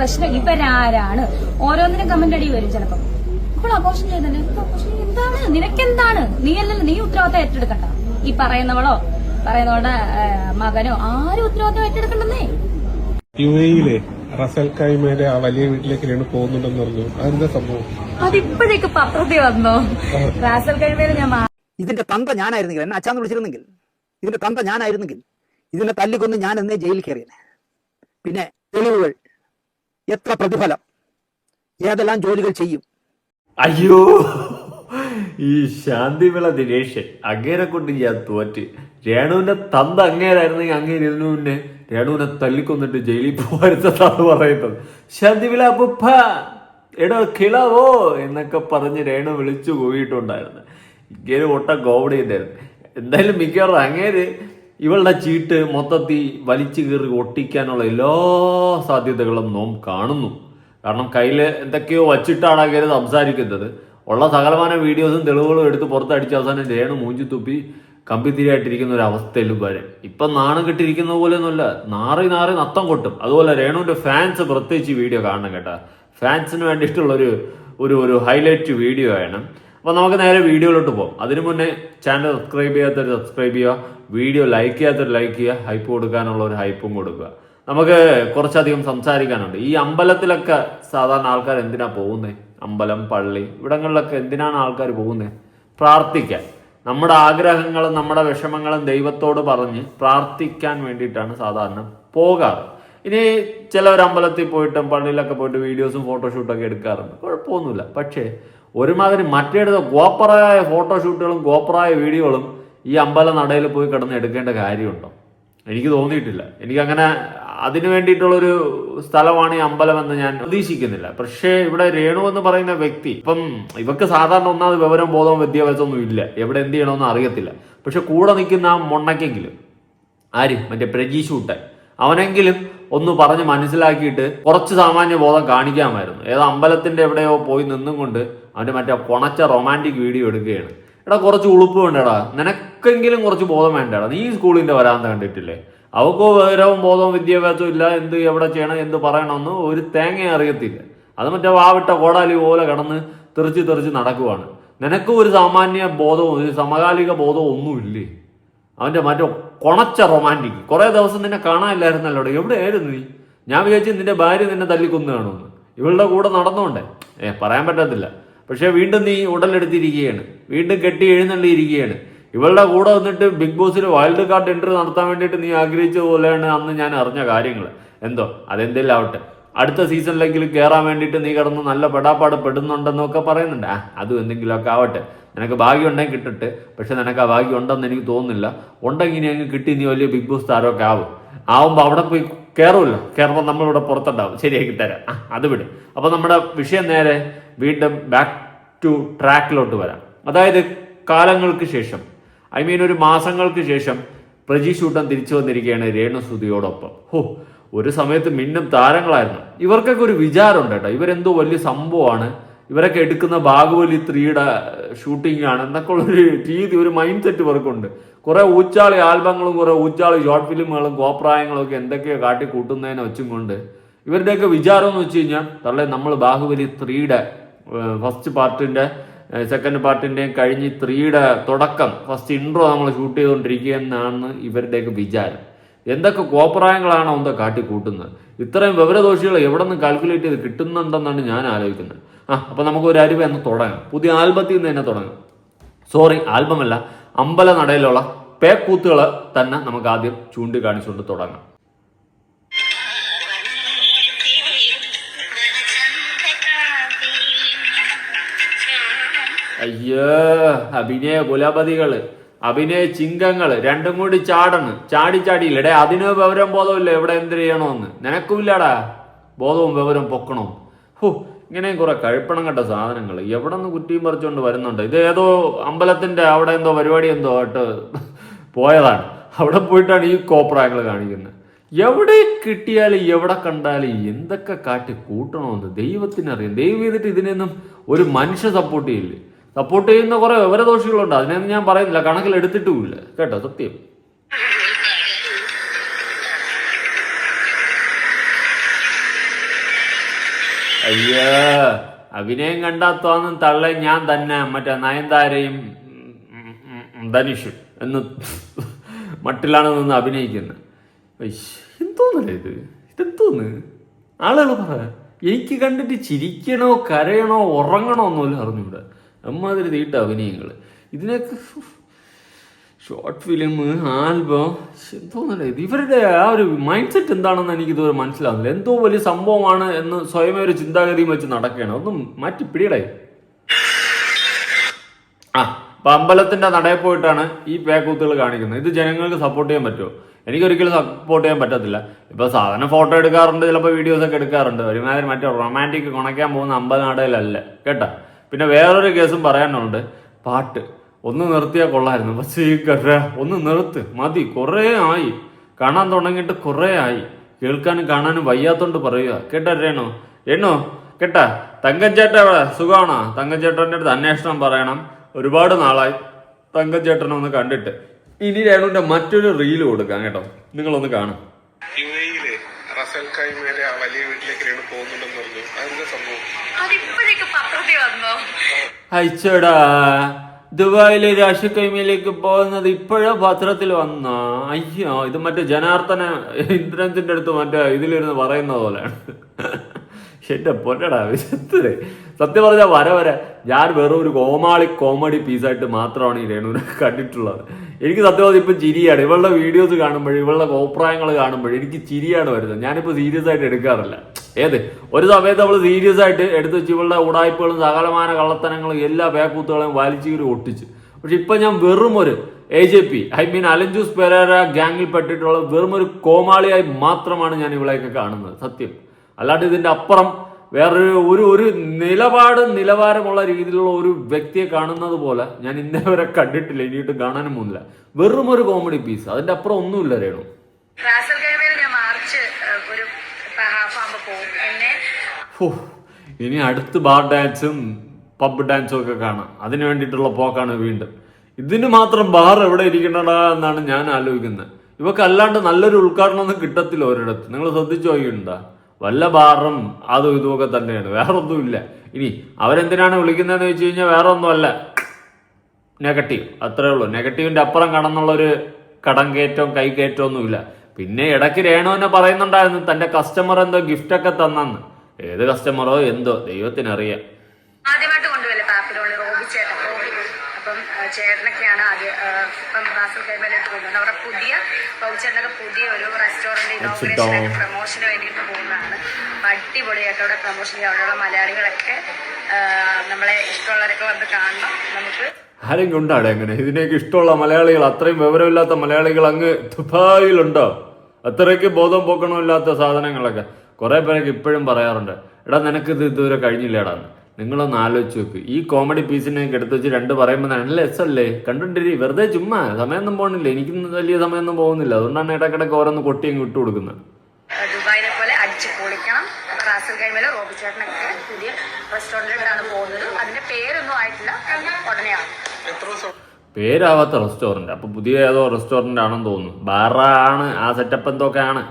പ്രശ്നം ഇവരാരാണ്? ഓരോന്നിനും കമന്റ് അടി വരും ചിലപ്പോ. ഇപ്പോൾ അബോർഷൻ ചെയ്തല്ലേ, എന്താണ് നിനക്കെന്താണ്? നീയല്ലല്ലോ, നീ ഉത്തരവാദിത്തം ഏറ്റെടുക്കണ്ട. ഈ പറയുന്നവളുടെ മകനോ ആരും ഉത്തരവാദിത്തം ഏറ്റെടുക്കണ്ടെന്നേ. UAE-യിലെ റസൽ കൈമയുടെ ആ വലിയ വീട്ടിലേക്ക് പോകുന്നുണ്ടെന്ന് പറഞ്ഞു. അതെന്താ സംഭവം? അതിപ്പോഴേക്ക് പത്രത്തിൽ വന്നോ? റാസൽ കൈമേലെ ഞാൻ ഇതിന്റെ തന്ത ഞാനായിരുന്നെങ്കിൽ, എന്നെ അച്ഛാന്ന് വിളിച്ചിരുന്നെങ്കിൽ, ഇതിന്റെ തന്ത ഞാനായിരുന്നെങ്കിൽ ഇതിനെ തല്ലിക്കൊന്ന് ഞാൻ എന്നേ ജയിലിൽ കയറിയത്. പിന്നെ തെളിവുകൾ, എത്ര പ്രതിഫലം, ഏതെല്ലാം ജോലികൾ ചെയ്യും. അയ്യോ, ഈ ശാന്തിവിള ദിനേശൻ അങ്ങേരെ കൊണ്ട് ഞാൻ തോറ്റ്. രേണുവിന്റെ തന്ത അങ്ങേരായിരുന്നെങ്കിൽ അങ്ങേര് ഇതിനു മുന്നേ രേണുവിനെ തല്ലിക്കൊന്നിട്ട് ജയിലിൽ പോരുന്നതാണ് പറയുന്നത്. ശാന്തിവിള അപ്പുപ്പ, എടോ കിളവോ എന്നൊക്കെ പറഞ്ഞ് രേണു വിളിച്ചു പോയിട്ടുണ്ടായിരുന്നു. ഇങ്ങനെ ഒട്ട കോമഡി ഉണ്ടായിരുന്നു. എന്തായാലും മിക്കവാറും അങ്ങേര് ഇവളുടെ ചീട്ട് മൊത്തത്തിൽ വലിച്ചു കീറി ഒട്ടിക്കാനുള്ള എല്ലാ സാധ്യതകളും നോം കാണുന്നു. കാരണം കയ്യിൽ എന്തൊക്കെയോ വച്ചിട്ടാണ് അങ്ങേര് സംസാരിക്കുന്നത്. ഉള്ള സകലമാന വീഡിയോസും തെളിവുകളും എടുത്ത് പുറത്തടിച്ച് അവസാനം രേണു മൂഞ്ചി തുപ്പി കമ്പിത്തിരിയായിട്ടിരിക്കുന്ന ഒരു അവസ്ഥയിലും വരെ. ഇപ്പം നാണം കെട്ടിരിക്കുന്ന പോലെയൊന്നുമല്ല, നാറി നത്തം കൊട്ടും. അതുപോലെ രേണുവിന്റെ ഫാൻസ് പ്രത്യേകിച്ച് വീഡിയോ കാണണം കേട്ടോ. ഫാൻസിന് വേണ്ടിയിട്ടുള്ളൊരു ഒരു ഹൈലൈറ്റ് വീഡിയോ ആണ്. അപ്പോൾ നമുക്ക് നേരെ വീഡിയോയിലോട്ട് പോകും. അതിനു മുന്നേ ചാനൽ സബ്സ്ക്രൈബ് ചെയ്യാത്തവർ സബ്സ്ക്രൈബ് ചെയ്യുക, വീഡിയോ ലൈക്ക് ചെയ്യാത്തവർ ലൈക്ക് ചെയ്യുക, ഹൈപ്പ് കൊടുക്കാനുള്ള ഒരു ഹൈപ്പും കൊടുക്കുക. നമുക്ക് കുറച്ചധികം സംസാരിക്കാനുണ്ട്. ഈ അമ്പലത്തിലൊക്കെ സാധാരണ ആൾക്കാർ എന്തിനാ പോകുന്നത്? അമ്പലം, പള്ളി ഇവിടങ്ങളിലൊക്കെ എന്തിനാണ് ആൾക്കാർ പോകുന്നത്? പ്രാർത്ഥിക്കാൻ. നമ്മുടെ ആഗ്രഹങ്ങളും നമ്മുടെ വിഷമങ്ങളും ദൈവത്തോട് പറഞ്ഞ് പ്രാർത്ഥിക്കാൻ വേണ്ടിയിട്ടാണ് സാധാരണ പോകാറ്. ഇനി ചിലവർ അമ്പലത്തിൽ പോയിട്ടും പള്ളിയിലൊക്കെ പോയിട്ട് വീഡിയോസും ഫോട്ടോഷൂട്ടൊക്കെ എടുക്കാറുണ്ട്, കുഴപ്പമൊന്നുമില്ല. പക്ഷേ ഒരുമാതിരി മറ്റേടത്ത് ഗോപ്പറായ ഫോട്ടോഷൂട്ടുകളും ഗോപ്പറായ വീഡിയോകളും ഈ അമ്പല നടയിൽ പോയി കിടന്ന് എടുക്കേണ്ട കാര്യമുണ്ടോ? എനിക്ക് തോന്നിയിട്ടില്ല. എനിക്കങ്ങനെ അതിനു വേണ്ടിയിട്ടുള്ളൊരു സ്ഥലമാണ് ഈ അമ്പലം എന്ന് ഞാൻ പ്രതീക്ഷിക്കുന്നില്ല. പക്ഷേ ഇവിടെ രേണു എന്ന് പറയുന്ന വ്യക്തി ഇപ്പം ഇവക്ക് സാധാരണ ഒന്നാമത് വിവരം ബോധവും വിദ്യാഭ്യാസമൊന്നും ഇല്ല, എവിടെ എന്ത് ചെയ്യണമെന്ന് അറിയത്തില്ല. പക്ഷെ കൂടെ നിൽക്കുന്ന ആ മൊണ്ണയ്ക്കെങ്കിലും, ആര്, മറ്റേ പ്രജീഷൂട്ടൻ, അവനെങ്കിലും ഒന്ന് പറഞ്ഞ് മനസ്സിലാക്കിയിട്ട് കുറച്ച് സാമാന്യ ബോധം കാണിക്കാമായിരുന്നു. ഏതോ അമ്പലത്തിന്റെ എവിടെയോ പോയി നിന്നും കൊണ്ട് അവന്റെ മറ്റേ കൊണച്ച റൊമാൻറ്റിക് വീഡിയോ എടുക്കുകയാണ്. എടാ കുറച്ച് ഉളുപ്പ് വേണ്ടടാ, നിനക്കെങ്കിലും കുറച്ച് ബോധം വേണ്ടടാ. നീ സ്കൂളിന്റെ വരാന്ത കണ്ടിട്ടില്ലേ? അവക്കോ വിവരവും ബോധവും വിദ്യാഭ്യാസവും ഇല്ല, എന്ത് എവിടെ ചെയ്യണം എന്ത് പറയണമെന്ന് ഒരു തേങ്ങ അറിയത്തില്ല. അത് മറ്റേ വാവിട്ട കോടാലി പോലെ കിടന്ന് തെറിച്ച് നടക്കുവാണ്. നിനക്കും ഒരു സാമാന്യ ബോധവും ഒരു സമകാലിക ബോധവും ഒന്നുമില്ലേ? അവന്റെ മറ്റേ കൊണച്ച റൊമാൻറ്റിക്. കുറെ ദിവസം നിന്നെ കാണാനില്ലായിരുന്നല്ലോ, എവിടെയായിരുന്നു നീ? ഞാൻ വിചാരിച്ചു നിന്റെ ഭാര്യ നിന്നെ തല്ലിക്കൊന്നു കാണുമെന്ന്. ഇവളുടെ കൂടെ നടന്നോണ്ടേ പറയാൻ പറ്റത്തില്ല. പക്ഷെ വീണ്ടും നീ ഉടലെടുത്തിരിക്കുകയാണ്, വീണ്ടും കെട്ടി എഴുന്നള്ളിയിരിക്കുകയാണ്. ഇവളുടെ കൂടെ വന്നിട്ട് ബിഗ് ബോസിൽ വൈൽഡ് കാർഡ് എൻട്രി നടത്താൻ വേണ്ടിയിട്ട് നീ ആഗ്രഹിച്ചതുപോലെയാണ് അന്ന് ഞാൻ അറിഞ്ഞ കാര്യങ്ങൾ. എന്തോ അതെന്തെങ്കിലും ആവട്ടെ, അടുത്ത സീസണിലെങ്കിലും കയറാൻ വേണ്ടിയിട്ട് നീ കിടന്ന് നല്ല പെടാപ്പാട് പെടുന്നുണ്ടെന്നൊക്കെ പറയുന്നുണ്ട്. അതും എന്തെങ്കിലുമൊക്കെ ആവട്ടെ, നിനക്ക് ഭാഗ്യം ഉണ്ടെങ്കിൽ കിട്ടട്ടെ. പക്ഷെ നിനക്ക് ആ ഭാഗ്യം ഉണ്ടെന്ന് എനിക്ക് തോന്നുന്നില്ല. ഉണ്ടെങ്കിൽ നീ അങ്ങ് കിട്ടി, നീ വലിയ ബിഗ് ബോസ് താരമൊക്കെ ആവുമ്പോൾ അവിടെ പോയി കയറുമ്പോൾ നമ്മളിവിടെ പുറത്തുണ്ടാവും. ശരിയാക്കി തരാം, അത് വിട്. അപ്പോൾ നമ്മുടെ വിഷയം നേരെ വീണ്ടും ബാക്ക് ടു ട്രാക്കിലോട്ട് വരാം. അതായത് കാലങ്ങൾക്ക് ശേഷം, ഒരു മാസങ്ങൾക്ക് ശേഷം പ്രജീഷൂട്ടൻ തിരിച്ചു വന്നിരിക്കുകയാണ് രേണുസുതിയോടൊപ്പം. ഒരു സമയത്ത് മിന്നും താരങ്ങളായിരുന്നു. ഇവർക്കൊക്കെ ഒരു വിചാരമുണ്ട് കേട്ടോ, ഇവരെന്തോ വലിയ സംഭവമാണ്, ഇവരൊക്കെ എടുക്കുന്ന ബാഹുബലി 3യുടെ ഷൂട്ടിംഗ് ആണ് എന്നൊക്കെ ഉള്ളൊരു രീതി, ഒരു മൈൻഡ് സെറ്റ് ഇവർക്കുണ്ട്. കുറെ ഊച്ചാളി ആൽബങ്ങളും കുറെ ഊച്ചാളി ഷോർട്ട് ഫിലിമുകളും കോപ്രായങ്ങളും ഒക്കെ എന്തൊക്കെയോ കാട്ടിക്കൂട്ടുന്നതിനെ വെച്ചും കൊണ്ട് ഇവരുടെയൊക്കെ വിചാരം എന്ന് വെച്ച് കഴിഞ്ഞാൽ, തള്ളേ നമ്മൾ ബാഹുബലി 3യുടെ ഫസ്റ്റ് പാർട്ടിന്റെ സെക്കൻഡ് പാർട്ടിന്റെയും കഴിഞ്ഞ് 3യുടെ തുടക്കം ഫസ്റ്റ് ഇൻട്രോ നമ്മൾ ഷൂട്ട് ചെയ്തുകൊണ്ടിരിക്കുകയെന്നാണ് ഇവരുടെയൊക്കെ വിചാരം. എന്തൊക്കെ കോപ്രായങ്ങളാണോ എന്തോ കാട്ടിക്കൂട്ടുന്നത്. ഇത്രയും വിവരദോഷികൾ എവിടെ നിന്ന് കാൽക്കുലേറ്റ് ചെയ്ത് കിട്ടുന്നുണ്ടെന്നാണ് ഞാൻ ആലോചിക്കുന്നത്. അപ്പൊ നമുക്ക് ഒരു അരുവ എന്ന് തുടങ്ങാം. പുതിയ ആൽബത്തിൽ നിന്ന് തന്നെ തുടങ്ങാം. സോറി, ആൽബമല്ല, അമ്പല നടയിലുള്ള പേക്കൂത്തുകൾ തന്നെ നമുക്ക് ആദ്യം ചൂണ്ടിക്കാണിച്ചുകൊണ്ട് തുടങ്ങാം. അയ്യോ, അഭിനയ കുലപതികള്, അഭിനയ ചിങ്കങ്ങള് രണ്ടും കൂടി ചാടിയില്ലടേ. അതിന് വിവരം ബോധമില്ല എവിടെ എന്ത് ചെയ്യണമെന്ന്. നിനക്കുമില്ലടാ ബോധവും വിവരം പൊക്കണോ? ഇങ്ങനെയും കുറെ കഴിപ്പണം കെട്ട സാധനങ്ങൾ എവിടെ നിന്ന് കുറ്റിയും പറിച്ചുകൊണ്ട് വരുന്നുണ്ട്. ഇത് ഏതോ അമ്പലത്തിന്റെ അവിടെ എന്തോ പരിപാടി എന്തോ ആയിട്ട് പോയതാണ്. അവിടെ പോയിട്ടാണ് ഈ കോപ്രായങ്ങൾ കാണിക്കുന്നത്. എവിടെ കിട്ടിയാലും എവിടെ കണ്ടാലും എന്തൊക്കെ കാട്ടി കൂട്ടണമെന്ന് ദൈവത്തിനറിയാം. ദൈവം ചെയ്തിട്ട് ഇതിനൊന്നും ഒരു മനുഷ്യ സപ്പോർട്ട് ചെയ്യില്ലേ? സപ്പോർട്ട് ചെയ്യുന്ന കുറെ വിവരദോഷികളുണ്ട്, അതിനൊന്നും ഞാൻ പറയുന്നില്ല, കണക്കിലെടുത്തിട്ടുമില്ല കേട്ടോ, സത്യം. അയ്യോ, അഭിനയം കണ്ടാ തോന്നും തള്ള ഞാൻ തന്നെ മറ്റേ നയൻതാരയും ധനുഷും എന്ന് മട്ടിലാണ് നിന്ന് അഭിനയിക്കുന്നത്. എന്തോന്നല്ലേ ഇതെന്തോന്ന്? ആളുകൾ പറ, എനിക്ക് കണ്ടിട്ട് ചിരിക്കണോ കരയണോ ഉറങ്ങണോ ഒന്നുമില്ല അറിഞ്ഞൂടെ. അമ്മാതിരി തീട്ട അഭിനയങ്ങൾ. ഇതിനൊക്കെ ഷോർട്ട് ഫിലിം, ആൽബം, എന്തോന്നല്ലേ ഇത്? ഇവരുടെ ആ ഒരു മൈൻഡ് സെറ്റ് എന്താണെന്ന് എനിക്ക് ഇതുവരെ മനസ്സിലാവുന്നില്ല. എന്തോ വലിയ സംഭവമാണ് എന്ന് സ്വയമേ ഒരു ചിന്താഗതിയും വെച്ച് നടക്കുകയാണ്. ഒന്നും മാറ്റി പിടിയടേ. അപ്പൊ അമ്പലത്തിന്റെ നടയിൽ പോയിട്ടാണ് ഈ പേക്കൂത്തുകൾ കാണിക്കുന്നത്. ഇത് ജനങ്ങൾക്ക് സപ്പോർട്ട് ചെയ്യാൻ പറ്റുമോ? എനിക്കൊരിക്കലും സപ്പോർട്ട് ചെയ്യാൻ പറ്റത്തില്ല. ഇപ്പൊ സാധാരണ ഫോട്ടോ എടുക്കാറുണ്ട്, ചിലപ്പോൾ വീഡിയോസ് ഒക്കെ എടുക്കാറുണ്ട്. ഒരുമാതിരി മറ്റേ റൊമാൻറ്റിക് കുണയ്ക്കാൻ പോകുന്ന അമ്പലനടയിലല്ല കേട്ടാ. പിന്നെ വേറൊരു കേസും പറയാനുണ്ട്. പാട്ട് ഒന്ന് നിർത്തിയാൽ കൊള്ളായിരുന്നു. പക്ഷേ ഒന്ന് നിർത്ത്, മതി. കുറേ ആയി കാണാൻ തുടങ്ങിയിട്ട്, കുറേ ആയി. കേൾക്കാനും കാണാനും വയ്യാത്തോണ്ട് പറയുക. കേട്ടാ രേണു കേട്ടാ. തങ്കച്ചേട്ട സുഖമാണോ? തങ്കച്ചേട്ടൻ്റെ അടുത്ത് അന്വേഷണം പറയണം. ഒരുപാട് നാളായി തങ്കച്ചേട്ടനെ ഒന്ന് കണ്ടിട്ട്. ഇനി രേണുവിന്റെ മറ്റൊരു റീല് കൊടുക്കാം കേട്ടോ, നിങ്ങളൊന്ന് കാണും. യുഎഇയിലെ റസൽ കൈമേലെ ആ വലിയ വീട്ടിലേക്ക് രേണു പോകുന്നുണ്ടെന്ന് പറഞ്ഞു. അതെന്താ സംഭവം? അയച്ചോടാ, ദുബായിലെ രാഷ്ട്രീയ കൈമയിലേക്ക് പോകുന്നത് ഇപ്പോഴാ പത്രത്തിൽ വന്ന. അയ്യോ, ഇത് മറ്റേ ജനാർദ്ദന ഇന്ദ്രൻസിന്റെ അടുത്ത് മറ്റേ ഇതിലിരുന്ന് പറയുന്ന പോലെയാണ്. എന്റെ പൊന്നടാ വിശത്തേ. സത്യം പറഞ്ഞാൽ വരെ ഞാൻ വെറും ഒരു കോമഡി പീസായിട്ട് മാത്രമാണ് ഈ രേണുവിനെ കണ്ടിട്ടുള്ളത്. എനിക്ക് സത്യം പറഞ്ഞാൽ ഇപ്പം ചിരിയാണ്. ഇവളുടെ വീഡിയോസ് കാണുമ്പോഴും ഇവളുടെ അഭിപ്രായങ്ങൾ കാണുമ്പോഴും എനിക്ക് ചിരിയാണ് വരുന്നത്. ഞാനിപ്പോൾ സീരിയസ് ആയിട്ട് എടുക്കാറില്ല. ഒരു സമയത്ത് അവൾ സീരിയസ് ആയിട്ട് എടുത്ത് വെച്ച് ഇവളുടെ ഉടായ്പകളും സകലമാന കള്ളത്തനങ്ങളും എല്ലാ പേക്കൂത്തുകളെയും വലിച്ചീരി ഒട്ടിച്ച്. പക്ഷെ ഇപ്പൊ ഞാൻ വെറും ഒരു AJP അലൻ ജോസ് പെരേര ഗ്യാങ്ങിൽ പെട്ടിട്ടുള്ള വെറും ഒരു കോമാളിയായി മാത്രമാണ് ഞാൻ ഇവളെയൊക്കെ കാണുന്നത്. സത്യം. അല്ലാണ്ട് ഇതിന്റെ അപ്പുറം വേറൊരു ഒരു നിലവാരമുള്ള രീതിയിലുള്ള ഒരു വ്യക്തിയെ കാണുന്നത് പോലെ ഞാൻ ഇന്നേ വരെ കണ്ടിട്ടില്ല, ഇനിയിട്ട് കാണാനും പോകുന്നില്ല. വെറും ഒരു കോമഡി പീസ്, അതിന്റെ അപ്പുറം ഒന്നുമില്ല രേണു. ഇനി അടുത്ത് ബാർ ഡാൻസും പബ് ഡാൻസും ഒക്കെ കാണാം. അതിന് വേണ്ടിയിട്ടുള്ള പോക്കാണ് വീണ്ടും. ഇതിന് മാത്രം ബാർ എവിടെ ഇരിക്കണടാ എന്നാണ് ഞാൻ ആലോചിക്കുന്നത്. ഇവക്ക് അല്ലാണ്ട് നല്ലൊരു ഉദ്ഘാടനം ഒന്നും കിട്ടത്തില്ല ഒരിടത്ത്. നിങ്ങൾ ശ്രദ്ധിച്ചു നോക്കിയിട്ടുണ്ടാ? വല്ല ബാറും അതും ഇതുമൊക്കെ തന്നെയാണ്, വേറെ ഒന്നുമില്ല. ഇനി അവരെന്തിനാണ് വിളിക്കുന്നതെന്ന് വെച്ച് കഴിഞ്ഞാൽ വേറെ ഒന്നുമല്ല, നെഗറ്റീവ്. അത്രേ ഉള്ളൂ. നെഗറ്റീവിന്റെ അപ്പുറം കടന്നുള്ളൊരു കടം കയറ്റവും കൈകയറ്റവും ഒന്നുമില്ല. പിന്നെ ഇടയ്ക്ക് രേണു തന്നെ പറയുന്നുണ്ടായിരുന്നു തന്റെ കസ്റ്റമർ എന്തോ ഗിഫ്റ്റ് ഒക്കെ തന്നെന്ന്. ഏത് കസ്റ്റമറോ എന്തോ ദൈവത്തിനറിയാം. ആദ്യമായിട്ട് കൊണ്ടുവല്ലേ പാപ്പിലോളി റോബിച്ചേട്ടൻ. അപ്പം ചേട്ടനൊക്കെയാണ് ആദ്യം ഇപ്പം റാസൽ കൈമേലോട്ട് കൊണ്ടുവന്നത്. അവിടെ റോബിച്ചേട്ടനൊക്കെ പുതിയ ഒരു റെസ്റ്റോറന്റ് ഇനോഗ്രേഷൻ പ്രൊമോഷന് വേണ്ടിയിട്ട് പോകുന്നതാണ്. അപ്പം അടിപൊളിയായിട്ട് അവിടെ പ്രൊമോഷൻ ചെയ്യും. അവിടെയുള്ള മലയാളികളൊക്കെ നമ്മളെ ഇഷ്ടമുള്ളവരൊക്കെ വന്ന് കാണണം. നമുക്ക് ആരെങ്കിലും ഉണ്ടാടെ അങ്ങനെ ഇതിനൊക്കെ ഇഷ്ടമുള്ള മലയാളികൾ? അത്രയും വിവരമില്ലാത്ത മലയാളികൾ അങ്ങ് ദുബായിലുണ്ടോ? അത്രയ്ക്ക് ബോധം പോക്കണമില്ലാത്ത സാധനങ്ങളൊക്കെ കുറെ പേരൊക്കെ ഇപ്പോഴും പറയാറുണ്ട്. എടാ നിനക്ക് ഇത് ഇതുവരെ കഴിഞ്ഞില്ലേടാ. നിങ്ങളൊന്ന് ആലോചിച്ച് നോക്ക്. ഈ കോമഡി പീസിനെ എടുത്ത് വെച്ച് രണ്ട് പറയുമ്പോൾ നല്ല രസമല്ലേ കണ്ടിട്ടിരി. വെറുതെ ചുമ്മാ സമയമൊന്നും പോകുന്നില്ല. എനിക്കും വലിയ സമയമൊന്നും പോകുന്നില്ല. അതുകൊണ്ടാണ് ഇടയ്ക്കിടയ്ക്ക് ഓരോന്ന് കൊട്ടിയങ്ങ് വിട്ടു കൊടുക്കുന്നത്. ദുബായിനെ പോലെ അടിച്ചു പൊളിക്കണം. റാസൽ കൈമേലെ റോബിച്ചേട്ടനൊക്കെ പുതിയ റെസ്റ്റോറന്റിലാണ് പോകുന്നത്. അതിന്റെ പേരൊന്നും ആയിട്ടില്ല, ഉടനെയാണ്. പേരാവാത്ത റെസ്റ്റോറന്റ്. അപ്പൊ പുതിയ ഏതോ റെസ്റ്റോറന്റ് ആണെന്ന് തോന്നുന്നു. ബാറാണ്, ആ സെറ്റപ്പ് എന്തൊക്കെയാണ്.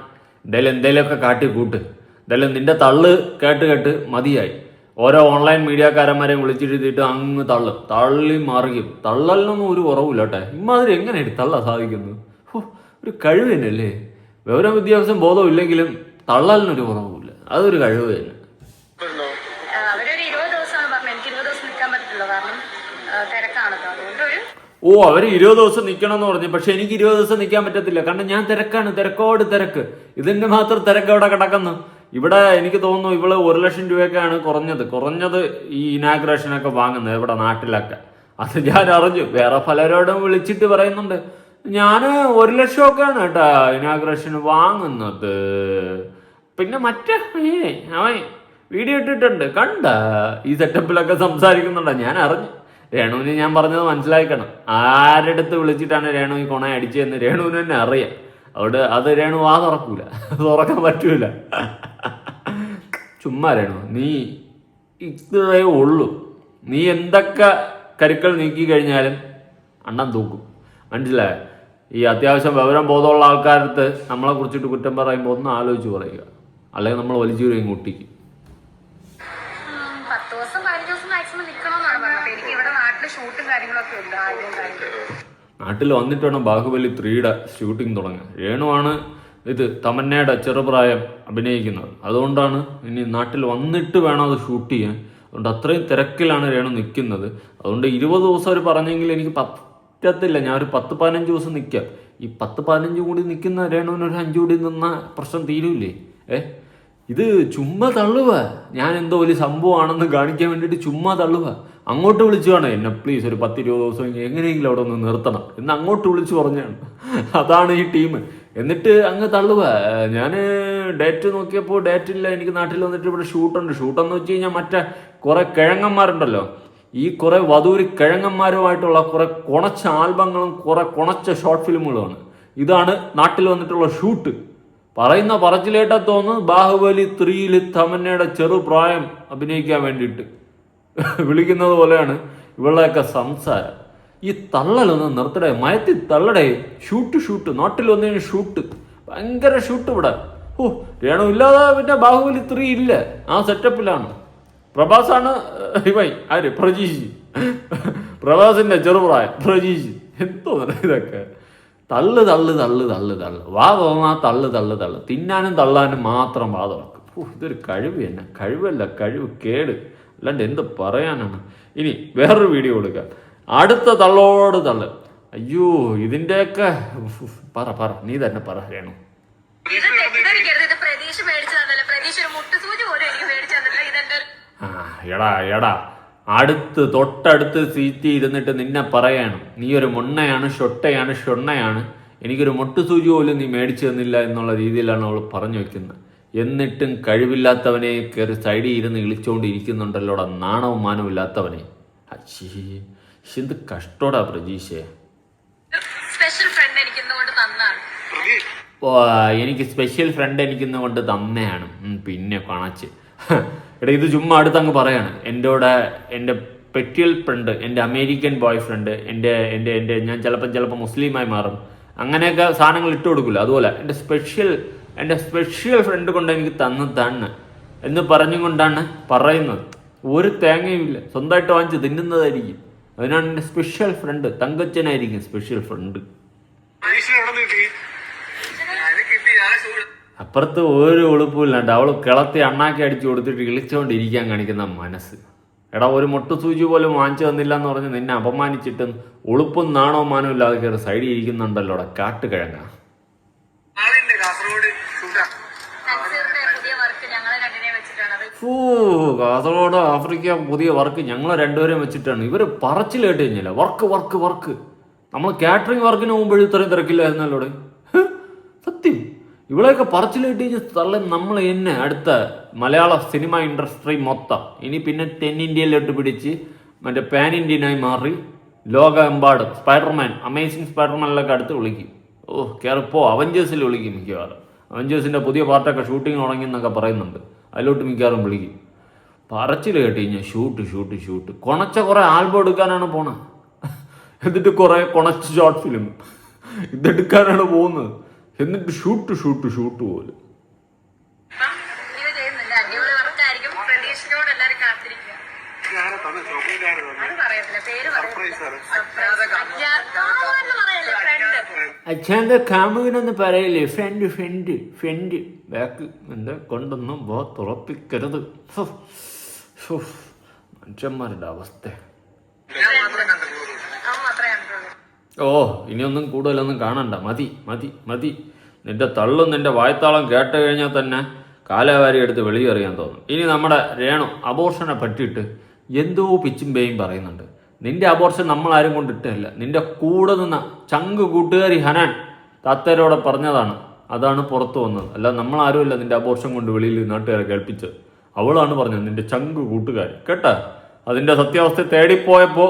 എന്തേലൊക്കെ കാട്ടി കൂട്ട്. എന്തായാലും നിന്റെ തള്ള് കേട്ട് മതിയായി. ഓരോ ഓൺലൈൻ മീഡിയക്കാരന്മാരെയും വിളിച്ചിരുത്തിയിട്ട് അങ്ങ് തള്ളി മറിയും. തള്ളലിനൊന്നും ഒരു കുറവില്ല കേട്ടെ. ഇമ്മാതിരി എങ്ങനെയാണ് തള്ള സാധിക്കുന്നത്? ഒരു കഴിവ് തന്നെയല്ലേ. വിവരം വിദ്യാഭ്യാസം ബോധം ഇല്ലെങ്കിലും തള്ളലിനൊരു കുറവുമില്ല. അതൊരു കഴിവ് തന്നെ. അവരൊരു 20 ദിവസമാണ് പറഞ്ഞത്. എനിക്ക് 20 ദിവസം നിൽക്കാൻ പറ്റില്ല, കാരണം തിരക്കാണ്. അതുകൊണ്ട് അവര് 20 ദിവസം നിൽക്കണം എന്ന് പറഞ്ഞു. പക്ഷെ എനിക്ക് 20 ദിവസം നിൽക്കാൻ പറ്റത്തില്ല. കാരണം ഞാൻ തിരക്കാണ്, തിരക്ക്. ഇതിന്റെ മാത്രം തിരക്ക് അവിടെ കിടക്കുന്നു. ഇവിടെ എനിക്ക് തോന്നുന്നു ഇവള് 1 ലക്ഷം രൂപയൊക്കെയാണ് കുറഞ്ഞത് ഈ ഇനാഗ്രേഷനൊക്കെ വാങ്ങുന്നത് ഇവിടെ നാട്ടിലൊക്കെ. അത് ഞാൻ അറിഞ്ഞു. വേറെ പലരോടും വിളിച്ചിട്ട് പറയുന്നുണ്ട്, ഞാന് 1 ലക്ഷമൊക്കെയാണ് കേട്ടാ ഇനാഗ്രേഷൻ വാങ്ങുന്നത്. പിന്നെ അവൻ വീഡിയോ ഇട്ടിട്ടുണ്ട്, കണ്ട ഈ സെറ്റപ്പിലൊക്കെ സംസാരിക്കുന്നുണ്ടോ? ഞാൻ അറിഞ്ഞു. രേണുവിന് ഞാൻ പറഞ്ഞത് മനസ്സിലാക്കണം. ആരെടുത്ത് വിളിച്ചിട്ടാണ് രേണു ഈ കൊണ അടിച്ചതെന്ന് രേണുവിന് തന്നെ അറിയാം. അവിടെ അത് രേണു തുറക്കാൻ പറ്റൂല. ചുമ്മാ രേണു, നീ ഇത്രേ ഉള്ളൂ. നീ എന്തൊക്കെ കരുക്കൾ നീക്കി കഴിഞ്ഞാലും അണ്ണൻ തൂക്കും. മനസ്സിലായ? ഈ അത്യാവശ്യം വിവരം ബോധമുള്ള ആൾക്കാരടുത്ത് നമ്മളെ കുറിച്ചിട്ട് കുറ്റം പറയുമ്പോൾ ഒന്ന് ആലോചിച്ച് പറയുക. അല്ലെങ്കിൽ നമ്മൾ വലിച്ചൂരെയും കുട്ടിക്ക്. നാട്ടിൽ വന്നിട്ട് വേണം ബാഹുബലി 3യുടെ ഷൂട്ടിംഗ് തുടങ്ങാൻ. രേണുവാണ് ഇത് തമന്നയുടെ ചെറുപ്രായം അഭിനയിക്കുന്നത്. അതുകൊണ്ടാണ് ഇനി നാട്ടിൽ വന്നിട്ട് വേണം അത് ഷൂട്ട് ചെയ്യാൻ. അതുകൊണ്ട് അത്രയും തിരക്കിലാണ് രേണു നിൽക്കുന്നത്. അതുകൊണ്ട് 20 ദിവസം അവർ പറഞ്ഞെങ്കിൽ എനിക്ക് പറ്റത്തില്ല. ഞാൻ ഒരു 10-15 ദിവസം നിൽക്കാം. ഈ 10-15 കൂടി നിൽക്കുന്ന രേണുവിന് ഒരു 5 കൂടി നിന്ന പ്രശ്നം തീരൂലേ? ഇത് ചുമ്മാ തള്ളുക. ഞാൻ എന്തോ വലിയ സംഭവമാണെന്ന് കാണിക്കാൻ വേണ്ടിയിട്ട് ചുമ്മാ തള്ളുക. അങ്ങോട്ട് വിളിച്ചു വേണം എന്നെ പ്ലീസ് ഒരു 10-20 ദിവസം എങ്ങനെയെങ്കിലും അവിടെ ഒന്ന് നിർത്തണം എന്ന് അങ്ങോട്ട് വിളിച്ചു പറഞ്ഞാണ്. അതാണ് ഈ ടീം. എന്നിട്ട് അങ്ങ് തള്ളുക. ഞാൻ ഡേറ്റ് നോക്കിയപ്പോൾ ഡേറ്റ് ഇല്ല. എനിക്ക് നാട്ടിൽ വന്നിട്ട് ഇവിടെ ഷൂട്ടുണ്ട്. ഷൂട്ടെന്ന് വെച്ച് കഴിഞ്ഞാൽ മറ്റേ കുറെ കിഴങ്ങന്മാരുണ്ടല്ലോ, ഈ കുറെ വധൂരി കിഴങ്ങന്മാരുമായിട്ടുള്ള കുറെ കുണച്ച ആൽബങ്ങളും കുറെ കുണച്ച ഷോർട്ട് ഫിലിമുകളുമാണ്. ഇതാണ് നാട്ടിൽ വന്നിട്ടുള്ള ഷൂട്ട്. പറയുന്ന പറച്ചിലേട്ടാ തോന്നുന്നു ബാഹുബലി 3യിൽ തമന്നയുടെ ചെറുപ്രായം അഭിനയിക്കാൻ വേണ്ടിയിട്ട് വിളിക്കുന്നത് പോലെയാണ് ഇവളുടെയൊക്കെ സംസാരം. ഈ തള്ളലൊന്ന് നിർത്തടേ, മയത്തി തള്ളടേ. ഷൂട്ട് നാട്ടിൽ വന്നതിന് ഷൂട്ട്, ഭയങ്കര ഷൂട്ട് ഇവിടെ. രേണു ഇല്ലാതെ പിന്നെ ബാഹുബലി 3 ഇല്ല. ആ സെറ്റപ്പിലാണ്. പ്രഭാസാണ് ഇവൻ ആര്, പ്രജീഷ്, പ്രഭാസിന്റെ ചെറുപ്രായം പ്രജീഷ്. എന്തോ ഇതൊക്കെ തള്ളു വാ തോന്നാ തള്ളു തിന്നാനും തള്ളാനും മാത്രം വാ തുറക്കും. ഇതൊരു കഴിവ് തന്നെ. കഴിവല്ല, കഴിവ് കേട്. അല്ലാണ്ട് എന്ത് പറയാനാണ്. ഇനി വേറൊരു വീഡിയോ കൊടുക്കാം. അടുത്ത തള്ളോട് തള്ളു. അയ്യോ ഇതിന്റെയൊക്കെ പറ നീ തന്നെ പറ രേണു. എടാ തൊട്ടടുത്ത് സീറ്റ് ഇരുന്നിട്ട് നിന്നെ പറയണം നീ ഒരു മുണ്ണയാണ്, ഷൊണ്ണയാണ്, എനിക്കൊരു മുട്ടുസൂചി പോലും നീ മേടിച്ചു തന്നില്ല എന്നുള്ള രീതിയിലാണ് അവൾ പറഞ്ഞു വെക്കുന്നത്. എന്നിട്ടും കഴിവില്ലാത്തവനെ കയറി സൈഡിൽ ഇരുന്ന് ഇളിച്ചുകൊണ്ടിരിക്കുന്നുണ്ടല്ലോടാ, നാണവും മാനവും ഇല്ലാത്തവനെ. എന്ത് കഷ്ടോടാ പ്രജീഷേ. എനിക്ക് സ്പെഷ്യൽ ഫ്രണ്ട് എനിക്കിന്നുകൊണ്ട് തന്നെയാണ്. പിന്നെ കണച്ച് എടാ ഇത് ചുമ്മാ അടുത്തങ്ങ് പറയാണ്. എൻ്റെ പെറ്റിയൽ ഫ്രണ്ട്, എൻ്റെ അമേരിക്കൻ ബോയ് ഫ്രണ്ട്, എൻ്റെ ഞാൻ ചിലപ്പോൾ മുസ്ലിമായി മാറും, അങ്ങനെയൊക്കെ സാധനങ്ങൾ ഇട്ട് കൊടുക്കില്ല. അതുപോലെ എൻ്റെ സ്പെഷ്യൽ ഫ്രണ്ട് കൊണ്ട് എനിക്ക് തന്ന് എന്ന് പറഞ്ഞുകൊണ്ടാണ് പറയുന്നത്. ഒരു തേങ്ങയുമില്ല, സ്വന്തമായിട്ട് വാങ്ങിച്ച് തിന്നുന്നതായിരിക്കും. അതിനാണ് എൻ്റെ സ്പെഷ്യൽ ഫ്രണ്ട്. തങ്കച്ചനായിരിക്കും സ്പെഷ്യൽ ഫ്രണ്ട്. അപ്പുറത്ത് ഒരു ഉളുപ്പില്ലാണ്ട് അവൾ കിളത്തി അണ്ണാക്കി അടിച്ചു കൊടുത്തിട്ട് ഇളിച്ചുകൊണ്ടിരിക്കാൻ കാണിക്കുന്ന മനസ്സ്. എടാ ഒരു മുട്ടുസൂചി പോലും വാങ്ങിച്ചു തന്നില്ല എന്ന് പറഞ്ഞ് നിന്നെ അപമാനിച്ചിട്ടും ഉളുപ്പും നാണോ മാനവും ഇല്ലാതെ കയറി സൈഡിൽ ഇരിക്കുന്നുണ്ടല്ലോടാ കാട്ടുകിഴങ്ങ. കാസർഗോഡ് ആഫ്രിക്ക പുതിയ വർക്ക് ഞങ്ങൾ രണ്ടുപേരെയും വെച്ചിട്ടാണ്. ഇവര് പറച്ചിൽ കേട്ട് കഴിഞ്ഞില്ല. വർക്ക് നമ്മൾ കാറ്ററിംഗ് വർക്കിന് പോകുമ്പോഴും ഇത്രയും തിരക്കില്ലായിരുന്നല്ലോടെ. സത്യം ഇവളെയൊക്കെ പറച്ചിൽ കേട്ട് കഴിഞ്ഞ് തള്ളൻ നമ്മൾ എന്നെ അടുത്ത മലയാള സിനിമ ഇൻഡസ്ട്രി മൊത്തം ഇനി പിന്നെ 10 ഇന്ത്യയിലോട്ട് പിടിച്ച് മറ്റേ പാൻ ഇന്ത്യനായി മാറി ലോകമെമ്പാടും സ്പൈഡർമാൻ, അമേസിങ് സ്പൈഡർമാനിലൊക്കെ അടുത്ത് വിളിക്കും. കയറിപ്പോ അവഞ്ചേഴ്സിൽ വിളിക്കും മിക്കവാറും. അവഞ്ചേഴ്സിന്റെ പുതിയ പാർട്ടൊക്കെ ഷൂട്ടിങ് തുടങ്ങി എന്നൊക്കെ പറയുന്നുണ്ട്. അതിലോട്ട് മിക്കവാറും വിളിക്കും. പറച്ചിൽ കേട്ട് കഴിഞ്ഞാൽ ഷൂട്ട് കൊണച്ച കുറെ ആൽബം എടുക്കാനാണ് പോണ. എന്നിട്ട് കുറെ കൊണച്ച ഷോർട്ട് ഫിലിം ഇതെടുക്കാനാണ് പോകുന്നത്. എന്നിട്ട് ഷൂട്ട് പോലും. അച്ഛൻ്റെ കാമുവിനൊന്ന് പറയില്ലേ ഫ്രണ്ട് ബാക്ക് എന്താ കൊണ്ടൊന്നും തുറപ്പിക്കരുത്. മനുഷ്യന്മാരുടെ അവസ്ഥ. ഇനിയൊന്നും കൂടുതലൊന്നും കാണണ്ട. മതി. നിന്റെ തള്ളും നിന്റെ വായ്ത്താളം കേട്ട് കഴിഞ്ഞാൽ തന്നെ കാലാവാരി എടുത്ത് വെളിയെറിയാൻ തോന്നും. ഇനി നമ്മുടെ രേണു അബോർഷനെ പറ്റിയിട്ട് എന്തോ പിച്ചും പേയും പറയുന്നുണ്ട്. നിന്റെ അബോർഷൻ നമ്മളാരും കൊണ്ടിട്ടല്ല. നിന്റെ കൂടെ നിന്ന ചങ്ക് കൂട്ടുകാരി ഹനാൻ താത്തേരോടെ പറഞ്ഞതാണ്. അതാണ് പുറത്തു വന്നത്. അല്ല നമ്മളാരുമല്ല നിന്റെ അബോർഷൻ കൊണ്ട് വെളിയിൽ നാട്ടുകാരെ കേൾപ്പിച്ചത്. അവളാണ് പറഞ്ഞത്, നിന്റെ ചങ്ക് കൂട്ടുകാരി. കേട്ടാ അതിന്റെ സത്യാവസ്ഥ തേടിപ്പോയപ്പോ